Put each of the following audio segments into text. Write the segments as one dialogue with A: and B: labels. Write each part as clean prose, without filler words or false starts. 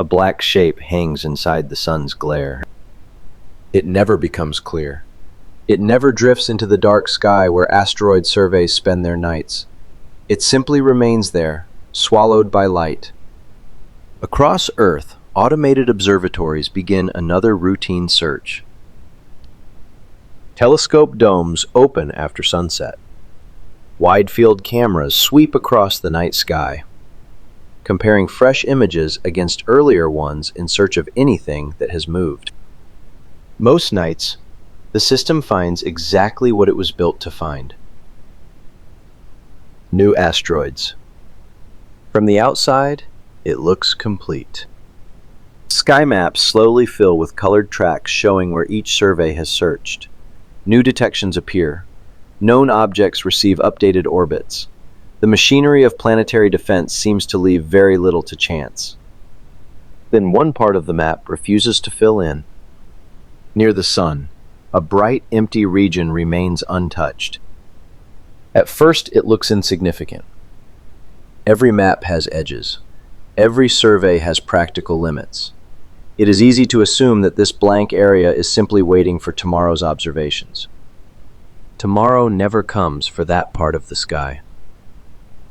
A: A black shape hangs inside the sun's glare. It never becomes clear. It never drifts into the dark sky where asteroid surveys spend their nights. It simply remains there, swallowed by light. Across Earth, automated observatories begin another routine search. Telescope domes open after sunset. Wide-field cameras sweep across the night sky, comparing fresh images against earlier ones in search of anything that has moved. Most nights, the system finds exactly what it was built to find: new asteroids. From the outside, it looks complete. Sky maps slowly fill with colored tracks showing where each survey has searched. New detections appear. Known objects receive updated orbits. The machinery of planetary defense seems to leave very little to chance. Then one part of the map refuses to fill in. Near the sun, a bright, empty region remains untouched. At first, it looks insignificant. Every map has edges. Every survey has practical limits. It is easy to assume that this blank area is simply waiting for tomorrow's observations. Tomorrow never comes for that part of the sky.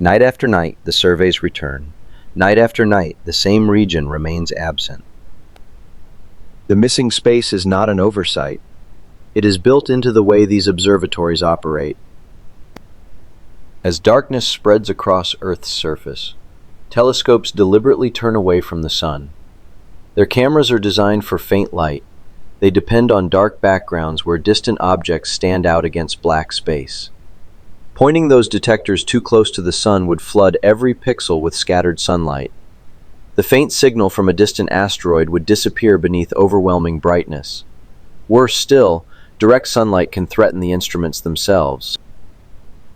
A: Night after night, the surveys return. Night after night, the same region remains absent. The missing space is not an oversight. It is built into the way these observatories operate. As darkness spreads across Earth's surface, telescopes deliberately turn away from the sun. Their cameras are designed for faint light. They depend on dark backgrounds where distant objects stand out against black space. Pointing those detectors too close to the sun would flood every pixel with scattered sunlight. The faint signal from a distant asteroid would disappear beneath overwhelming brightness. Worse still, direct sunlight can threaten the instruments themselves.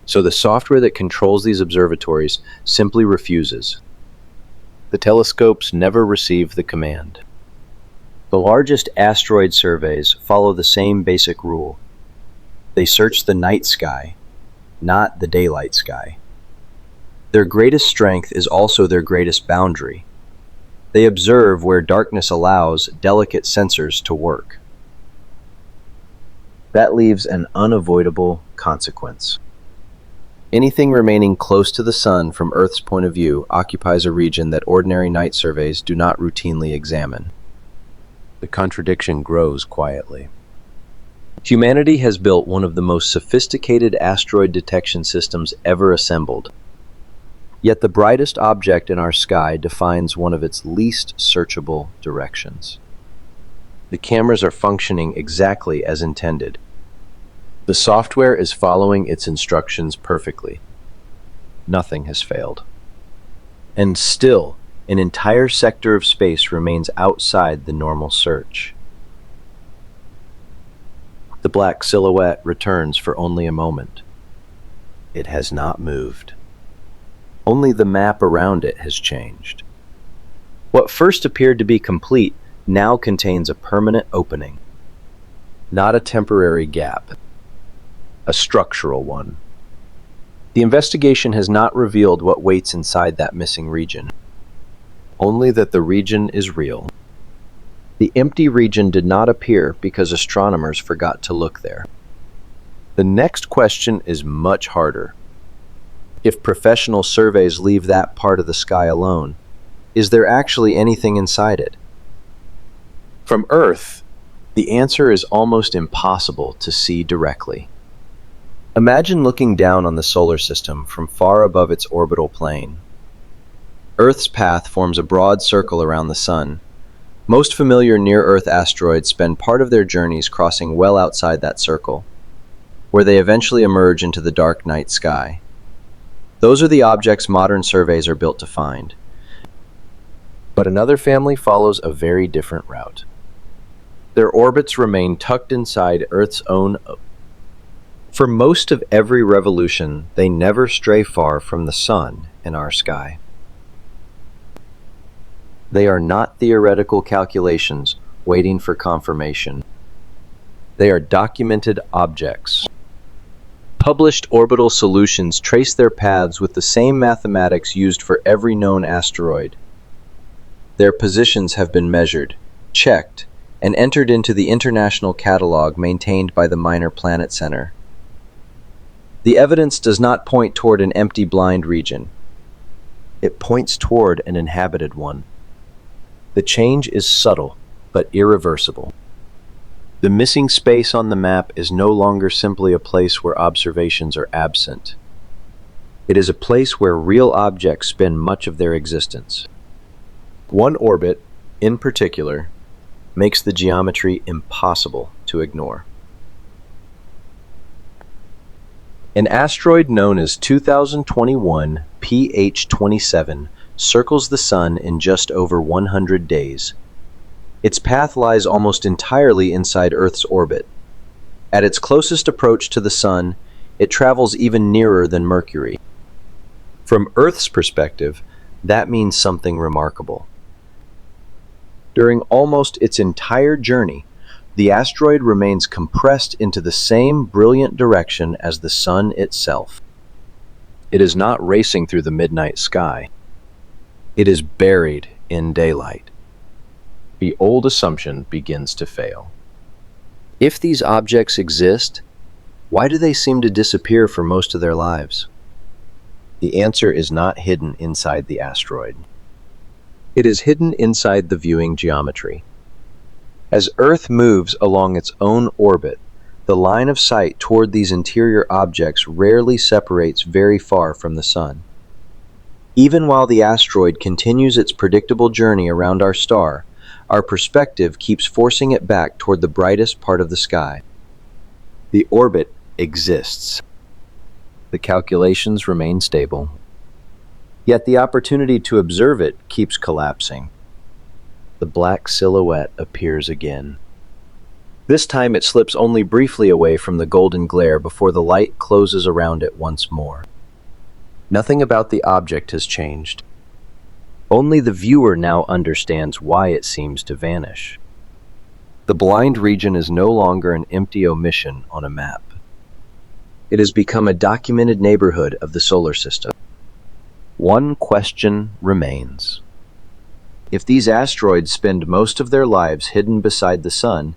A: So the software that controls these observatories simply refuses. The telescopes never receive the command. The largest asteroid surveys follow the same basic rule. They search the night sky, not the daylight sky. Their greatest strength is also their greatest boundary. They observe where darkness allows delicate sensors to work. That leaves an unavoidable consequence. Anything remaining close to the sun from Earth's point of view occupies a region that ordinary night surveys do not routinely examine. The contradiction grows quietly. Humanity has built one of the most sophisticated asteroid detection systems ever assembled. Yet the brightest object in our sky defines one of its least searchable directions. The cameras are functioning exactly as intended. The software is following its instructions perfectly. Nothing has failed. And still, an entire sector of space remains outside the normal search. The black silhouette returns for only a moment. It has not moved. Only the map around it has changed. What first appeared to be complete now contains a permanent opening. Not a temporary gap. A structural one. The investigation has not revealed what waits inside that missing region. Only that the region is real. The empty region did not appear because astronomers forgot to look there. The next question is much harder. If professional surveys leave that part of the sky alone, is there actually anything inside it? From Earth, the answer is almost impossible to see directly. Imagine looking down on the solar system from far above its orbital plane. Earth's path forms a broad circle around the sun. Most familiar near-Earth asteroids spend part of their journeys crossing well outside that circle, where they eventually emerge into the dark night sky. Those are the objects modern surveys are built to find. But another family follows a very different route. Their orbits remain tucked inside Earth's own. For most of every revolution, they never stray far from the sun in our sky. They are not theoretical calculations waiting for confirmation. They are documented objects. Published orbital solutions trace their paths with the same mathematics used for every known asteroid. Their positions have been measured, checked, and entered into the international catalog maintained by the Minor Planet Center. The evidence does not point toward an empty blind region. It points toward an inhabited one. The change is subtle, but irreversible. The missing space on the map is no longer simply a place where observations are absent. It is a place where real objects spend much of their existence. One orbit, in particular, makes the geometry impossible to ignore. An asteroid known as 2021 PH27 circles the Sun in just over 100 days. Its path lies almost entirely inside Earth's orbit. At its closest approach to the Sun, it travels even nearer than Mercury. From Earth's perspective, that means something remarkable. During almost its entire journey, the asteroid remains compressed into the same brilliant direction as the Sun itself. It is not racing through the midnight sky. It is buried in daylight. The old assumption begins to fail. If these objects exist, why do they seem to disappear for most of their lives? The answer is not hidden inside the asteroid. It is hidden inside the viewing geometry. As Earth moves along its own orbit, the line of sight toward these interior objects rarely separates very far from the Sun. Even while the asteroid continues its predictable journey around our star, our perspective keeps forcing it back toward the brightest part of the sky. The orbit exists. The calculations remain stable. Yet the opportunity to observe it keeps collapsing. The black silhouette appears again. This time it slips only briefly away from the golden glare before the light closes around it once more. Nothing about the object has changed. Only the viewer now understands why it seems to vanish. The blind region is no longer an empty omission on a map. It has become a documented neighborhood of the solar system. One question remains. If these asteroids spend most of their lives hidden beside the Sun,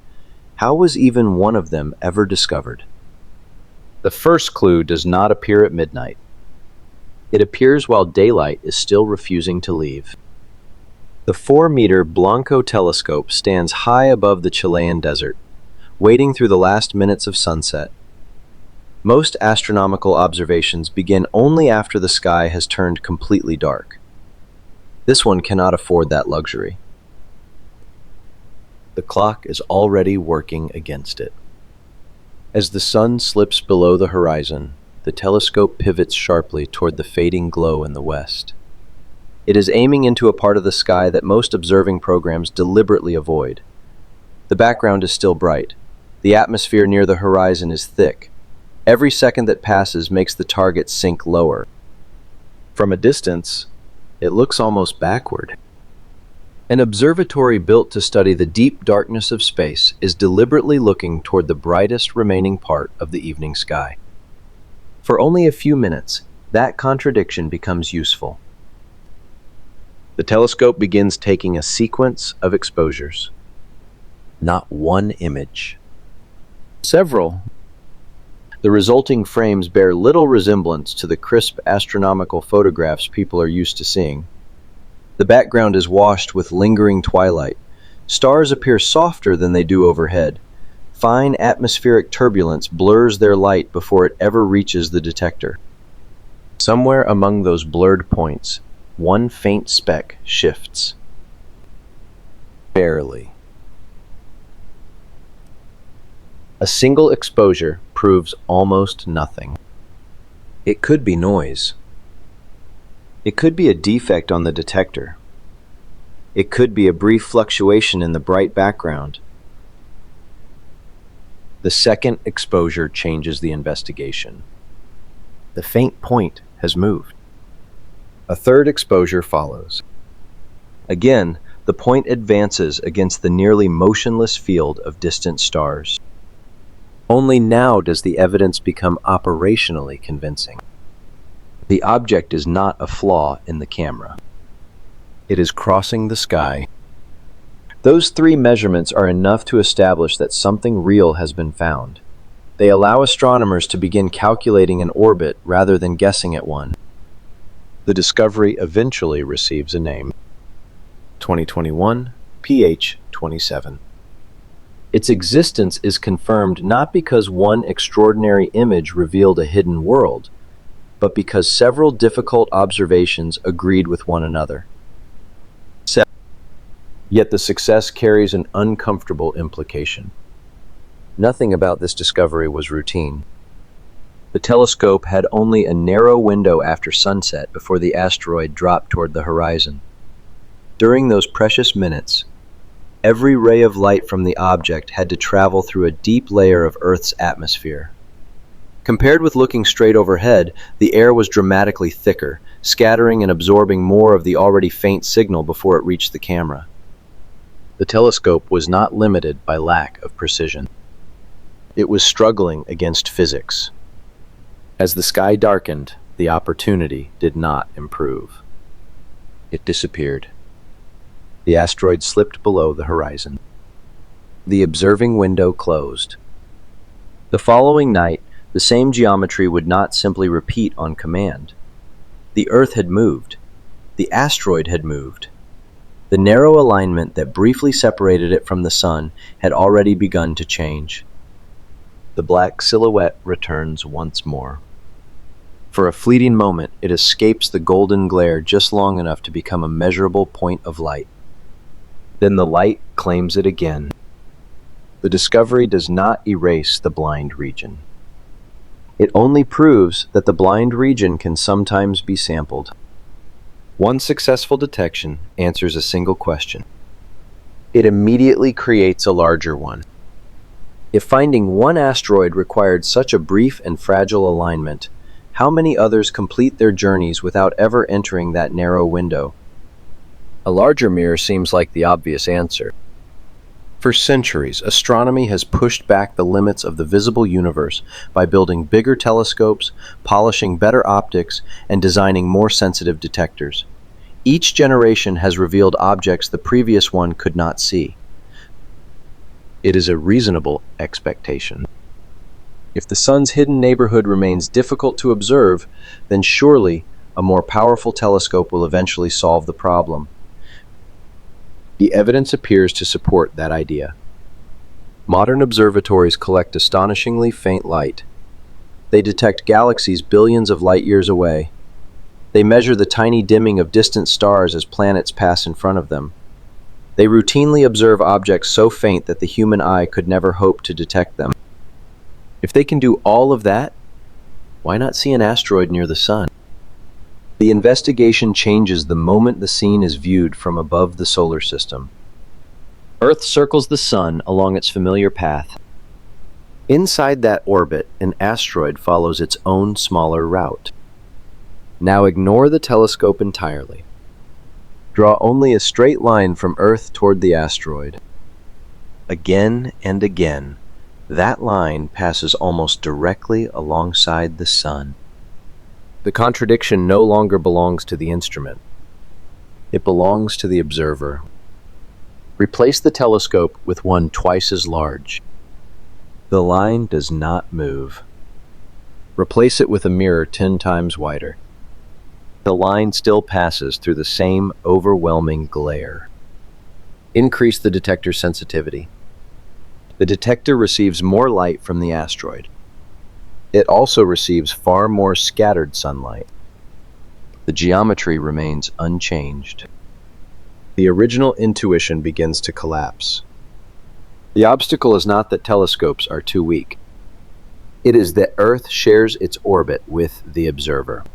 A: how was even one of them ever discovered? The first clue does not appear at midnight. It appears while daylight is still refusing to leave. The 4-meter Blanco telescope stands high above the Chilean desert, waiting through the last minutes of sunset. Most astronomical observations begin only after the sky has turned completely dark. This one cannot afford that luxury. The clock is already working against it. As the Sun slips below the horizon, the telescope pivots sharply toward the fading glow in the west. It is aiming into a part of the sky that most observing programs deliberately avoid. The background is still bright. The atmosphere near the horizon is thick. Every second that passes makes the target sink lower. From a distance, it looks almost backward. An observatory built to study the deep darkness of space is deliberately looking toward the brightest remaining part of the evening sky. For only a few minutes, that contradiction becomes useful. The telescope begins taking a sequence of exposures. Not one image. Several. The resulting frames bear little resemblance to the crisp astronomical photographs people are used to seeing. The background is washed with lingering twilight. Stars appear softer than they do overhead. Fine atmospheric turbulence blurs their light before it ever reaches the detector. Somewhere among those blurred points, one faint speck shifts. Barely. A single exposure proves almost nothing. It could be noise. It could be a defect on the detector. It could be a brief fluctuation in the bright background. The second exposure changes the investigation. The faint point has moved. A third exposure follows. Again, the point advances against the nearly motionless field of distant stars. Only now does the evidence become operationally convincing. The object is not a flaw in the camera. It is crossing the sky. Those three measurements are enough to establish that something real has been found. They allow astronomers to begin calculating an orbit rather than guessing at one. The discovery eventually receives a name. 2021 PH27. Its existence is confirmed not because one extraordinary image revealed a hidden world, but because several difficult observations agreed with one another. Yet the success carries an uncomfortable implication. Nothing about this discovery was routine. The telescope had only a narrow window after sunset before the asteroid dropped toward the horizon. During those precious minutes, every ray of light from the object had to travel through a deep layer of Earth's atmosphere. Compared with looking straight overhead, the air was dramatically thicker, scattering and absorbing more of the already faint signal before it reached the camera. The telescope was not limited by lack of precision. It was struggling against physics. As the sky darkened, the opportunity did not improve. It disappeared. The asteroid slipped below the horizon. The observing window closed. The following night, the same geometry would not simply repeat on command. The Earth had moved. The asteroid had moved. The narrow alignment that briefly separated it from the sun had already begun to change. The black silhouette returns once more. For a fleeting moment, it escapes the golden glare just long enough to become a measurable point of light. Then the light claims it again. The discovery does not erase the blind region. It only proves that the blind region can sometimes be sampled. One successful detection answers a single question. It immediately creates a larger one. If finding one asteroid required such a brief and fragile alignment, how many others complete their journeys without ever entering that narrow window? A larger mirror seems like the obvious answer. For centuries, astronomy has pushed back the limits of the visible universe by building bigger telescopes, polishing better optics, and designing more sensitive detectors. Each generation has revealed objects the previous one could not see. It is a reasonable expectation. If the sun's hidden neighborhood remains difficult to observe, then surely a more powerful telescope will eventually solve the problem. The evidence appears to support that idea. Modern observatories collect astonishingly faint light. They detect galaxies billions of light years away. They measure the tiny dimming of distant stars as planets pass in front of them. They routinely observe objects so faint that the human eye could never hope to detect them. If they can do all of that, why not see an asteroid near the sun? The investigation changes the moment the scene is viewed from above the solar system. Earth circles the sun along its familiar path. Inside that orbit, an asteroid follows its own smaller route. Now ignore the telescope entirely. Draw only a straight line from Earth toward the asteroid. Again and again, that line passes almost directly alongside the sun. The contradiction no longer belongs to the instrument. It belongs to the observer. Replace the telescope with one twice as large. The line does not move. Replace it with a mirror 10 times wider. The line still passes through the same overwhelming glare. Increase the detector's sensitivity. The detector receives more light from the asteroid. It also receives far more scattered sunlight. The geometry remains unchanged. The original intuition begins to collapse. The obstacle is not that telescopes are too weak. It is that Earth shares its orbit with the observer.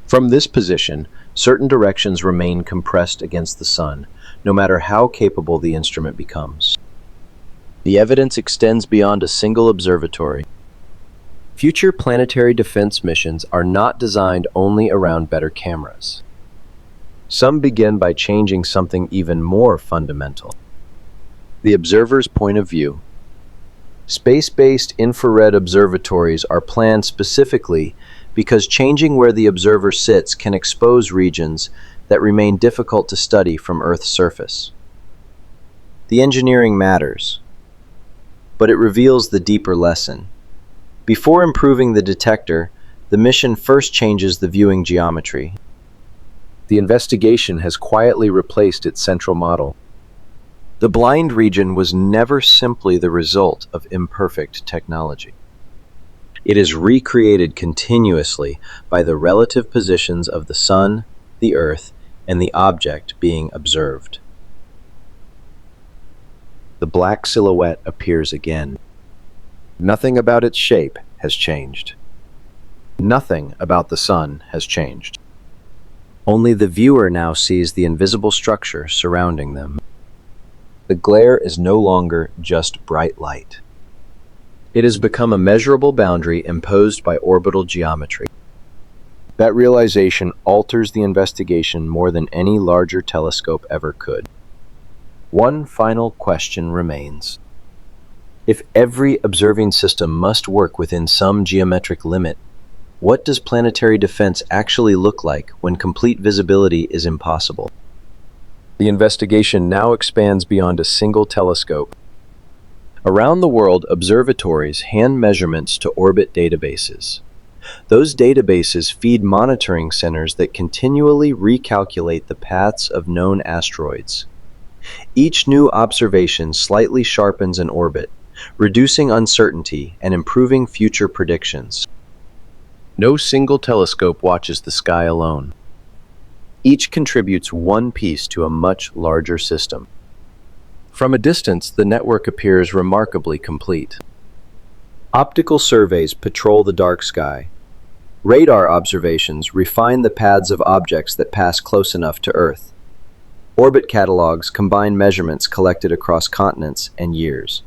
A: From this position, certain directions remain compressed against the sun, no matter how capable the instrument becomes. The evidence extends beyond a single observatory. Future planetary defense missions are not designed only around better cameras. Some begin by changing something even more fundamental: the observer's point of view. Space-based infrared observatories are planned specifically because changing where the observer sits can expose regions that remain difficult to study from Earth's surface. The engineering matters, but it reveals the deeper lesson. Before improving the detector, the mission first changes the viewing geometry. The investigation has quietly replaced its central model. The blind region was never simply the result of imperfect technology. It is recreated continuously by the relative positions of the Sun, the Earth, and the object being observed. The black silhouette appears again. Nothing about its shape has changed. Nothing about the Sun has changed. Only the viewer now sees the invisible structure surrounding them. The glare is no longer just bright light. It has become a measurable boundary imposed by orbital geometry. That realization alters the investigation more than any larger telescope ever could. One final question remains. If every observing system must work within some geometric limit, what does planetary defense actually look like when complete visibility is impossible? The investigation now expands beyond a single telescope. Around the world, observatories hand measurements to orbit databases. Those databases feed monitoring centers that continually recalculate the paths of known asteroids. Each new observation slightly sharpens an orbit, reducing uncertainty and improving future predictions. No single telescope watches the sky alone. Each contributes one piece to a much larger system. From a distance, the network appears remarkably complete. Optical surveys patrol the dark sky. Radar observations refine the paths of objects that pass close enough to Earth. Orbit catalogs combine measurements collected across continents and years.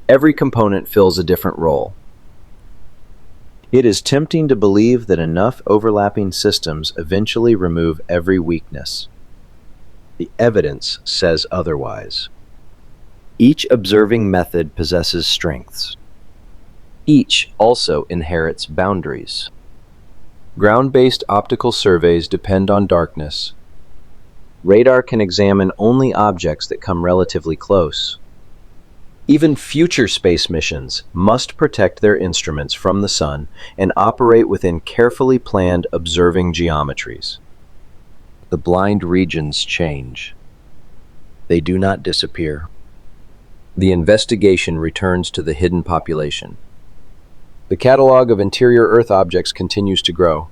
A: Every component fills a different role. It is tempting to believe that enough overlapping systems eventually remove every weakness. The evidence says otherwise. Each observing method possesses strengths. Each also inherits boundaries. Ground-based optical surveys depend on darkness. Radar can examine only objects that come relatively close. Even future space missions must protect their instruments from the Sun and operate within carefully planned observing geometries. The blind regions change. They do not disappear. The investigation returns to the hidden population. The catalog of interior Earth objects continues to grow,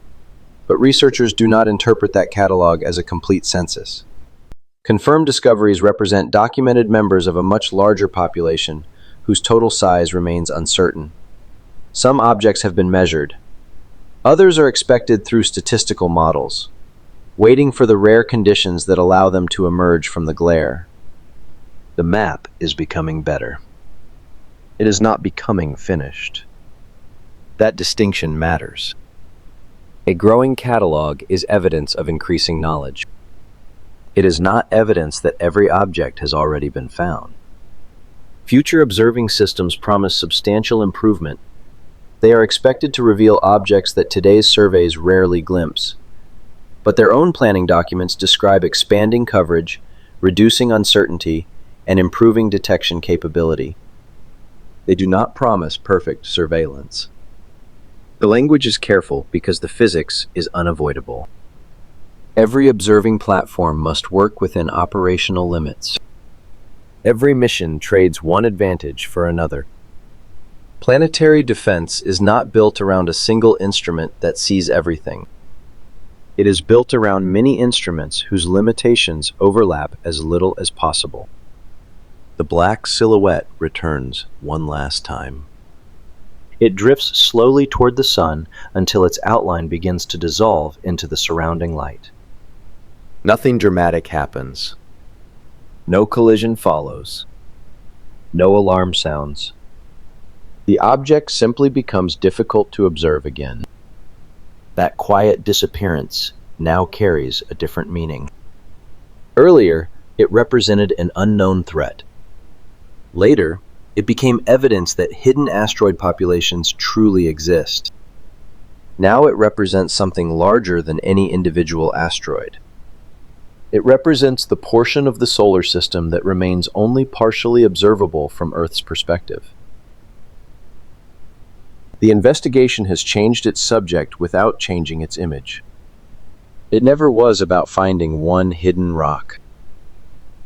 A: but researchers do not interpret that catalog as a complete census. Confirmed discoveries represent documented members of a much larger population whose total size remains uncertain. Some objects have been measured. Others are expected through statistical models, waiting for the rare conditions that allow them to emerge from the glare. The map is becoming better. It is not becoming finished. That distinction matters. A growing catalog is evidence of increasing knowledge. It is not evidence that every object has already been found. Future observing systems promise substantial improvement. They are expected to reveal objects that today's surveys rarely glimpse. But their own planning documents describe expanding coverage, reducing uncertainty, and improving detection capability. They do not promise perfect surveillance. The language is careful because the physics is unavoidable. Every observing platform must work within operational limits. Every mission trades one advantage for another. Planetary defense is not built around a single instrument that sees everything. It is built around many instruments whose limitations overlap as little as possible. The black silhouette returns one last time. It drifts slowly toward the Sun until its outline begins to dissolve into the surrounding light. Nothing dramatic happens. No collision follows. No alarm sounds. The object simply becomes difficult to observe again. That quiet disappearance now carries a different meaning. Earlier, it represented an unknown threat. Later, it became evidence that hidden asteroid populations truly exist. Now it represents something larger than any individual asteroid. It represents the portion of the solar system that remains only partially observable from Earth's perspective. The investigation has changed its subject without changing its image. It never was about finding one hidden rock.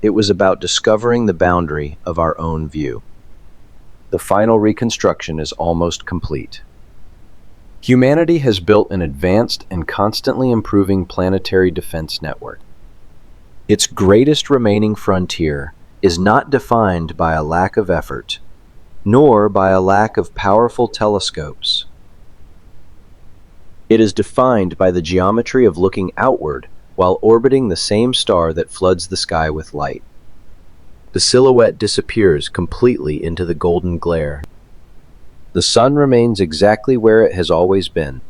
A: It was about discovering the boundary of our own view. The final reconstruction is almost complete. Humanity has built an advanced and constantly improving planetary defense network. Its greatest remaining frontier is not defined by a lack of effort, nor by a lack of powerful telescopes. It is defined by the geometry of looking outward while orbiting the same star that floods the sky with light. The silhouette disappears completely into the golden glare. The sun remains exactly where it has always been.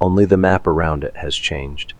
A: Only the map around it has changed.